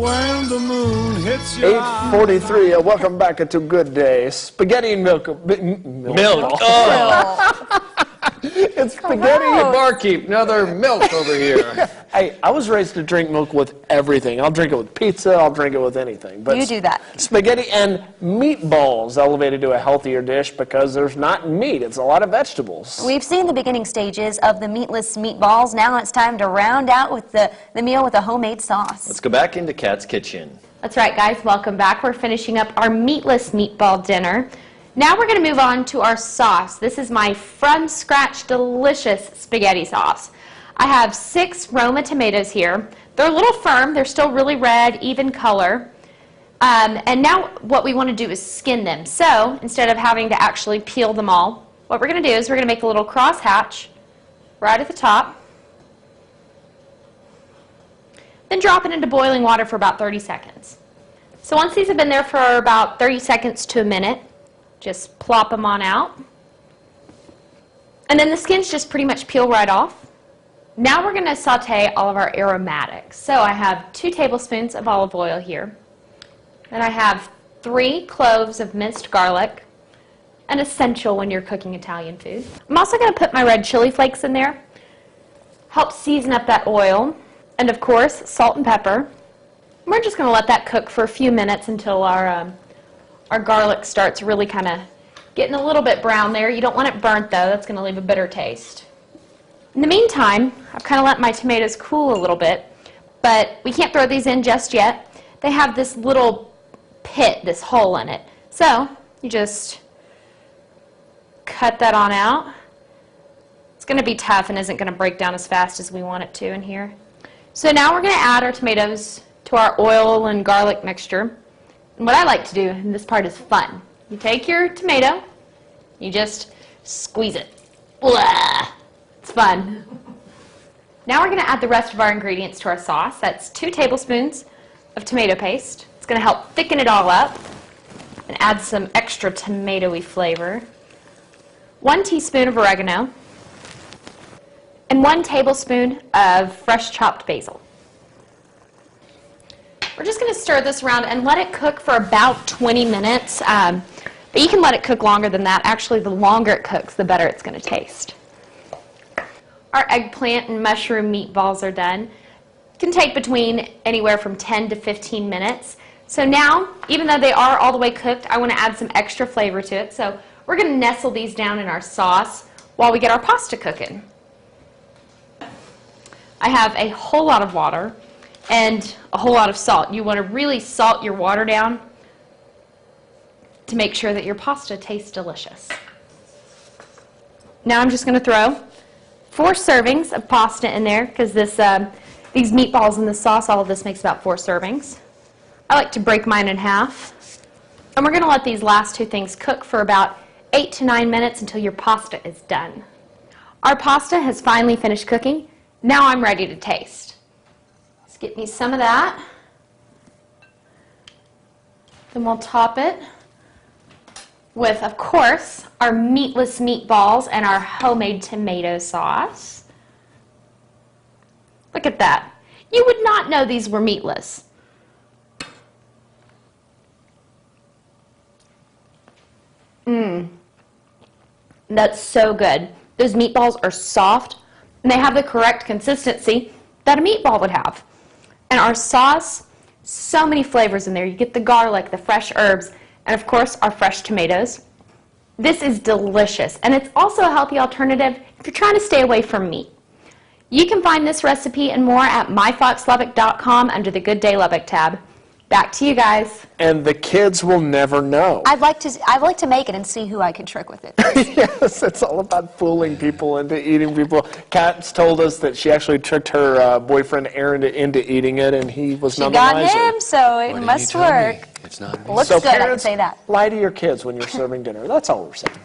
when the moon hits your 8:43. Welcome back to Good Day. Spaghetti and milk. Milk. Oh. It's spaghetti. Hey, barkeep, another milk over here. Hey, I was raised to drink milk with everything. I'll drink it with pizza. I'll drink it with anything. But you do that. Spaghetti and meatballs elevated to a healthier dish because there's not meat. It's a lot of vegetables. We've seen the beginning stages of the meatless meatballs. Now it's time to round out with the meal with a homemade sauce. Let's go back into Kat's kitchen. That's right, guys. Welcome back. We're finishing up our meatless meatball dinner. Now we're going to move on to our sauce. This is my from scratch delicious spaghetti sauce. I have 6 Roma tomatoes here. They're a little firm. They're still really red, even color. And now what we want to do is skin them. So instead of having to actually peel them all, what we're going to do is we're going to make a little crosshatch right at the top. Then drop it into boiling water for about 30 seconds. So once these have been there for about 30 seconds to a minute, just plop them on out. And then the skins just pretty much peel right off. Now we're going to saute all of our aromatics. So I have 2 tablespoons of olive oil here. Then I have 3 cloves of minced garlic, an essential when you're cooking Italian food. I'm also going to put my red chili flakes in there, help season up that oil, and of course salt and pepper. We're just going to let that cook for a few minutes until our garlic starts really kind of getting a little bit brown there. You don't want it burnt though, that's going to leave a bitter taste. In the meantime, I've kind of let my tomatoes cool a little bit, but we can't throw these in just yet. They have this little pit, this hole in it. So you just cut that on out. It's going to be tough and isn't going to break down as fast as we want it to in here. So now we're going to add our tomatoes to our oil and garlic mixture. And what I like to do, and this part is fun, you take your tomato, you just squeeze it. Blah! It's fun. Now we're going to add the rest of our ingredients to our sauce. That's 2 tablespoons of tomato paste. It's going to help thicken it all up and add some extra tomatoey flavor. 1 teaspoon of oregano and 1 tablespoon of fresh chopped basil. We're just going to stir this around and let it cook for about 20 minutes. But you can let it cook longer than that. Actually, the longer it cooks, the better it's going to taste. Our eggplant and mushroom meatballs are done. It can take between anywhere from 10 to 15 minutes. So now, even though they are all the way cooked, I want to add some extra flavor to it. So we're going to nestle these down in our sauce while we get our pasta cooking. I have a whole lot of water and a whole lot of salt. You want to really salt your water down to make sure that your pasta tastes delicious. Now I'm just going to throw 4 servings of pasta in there because these meatballs and the sauce, all of this makes about 4 servings. I like to break mine in half. And we're going to let these last 2 things cook for about 8 to 9 minutes until your pasta is done. Our pasta has finally finished cooking. Now I'm ready to taste. Let's get me some of that. Then we'll top it with, of course, our meatless meatballs and our homemade tomato sauce. Look at that. You would not know these were meatless. That's so good. Those meatballs are soft, and they have the correct consistency that a meatball would have. And our sauce, so many flavors in there. You get the garlic, the fresh herbs, and of course our fresh tomatoes. This is delicious, and it's also a healthy alternative if you're trying to stay away from meat. You can find this recipe and more at myfoxlubbock.com under the Good Day Lubbock tab. Back to you guys. And the kids will never know. I'd like to make it and see who I can trick with it. Yes, it's all about fooling people into eating people. Kat's told us that she actually tricked her boyfriend Aaron into eating it, and he was none the wiser. She got him, so it must work. It's not Looks so good, I can parents, say that. lie to your kids when you're serving dinner. That's all we're saying.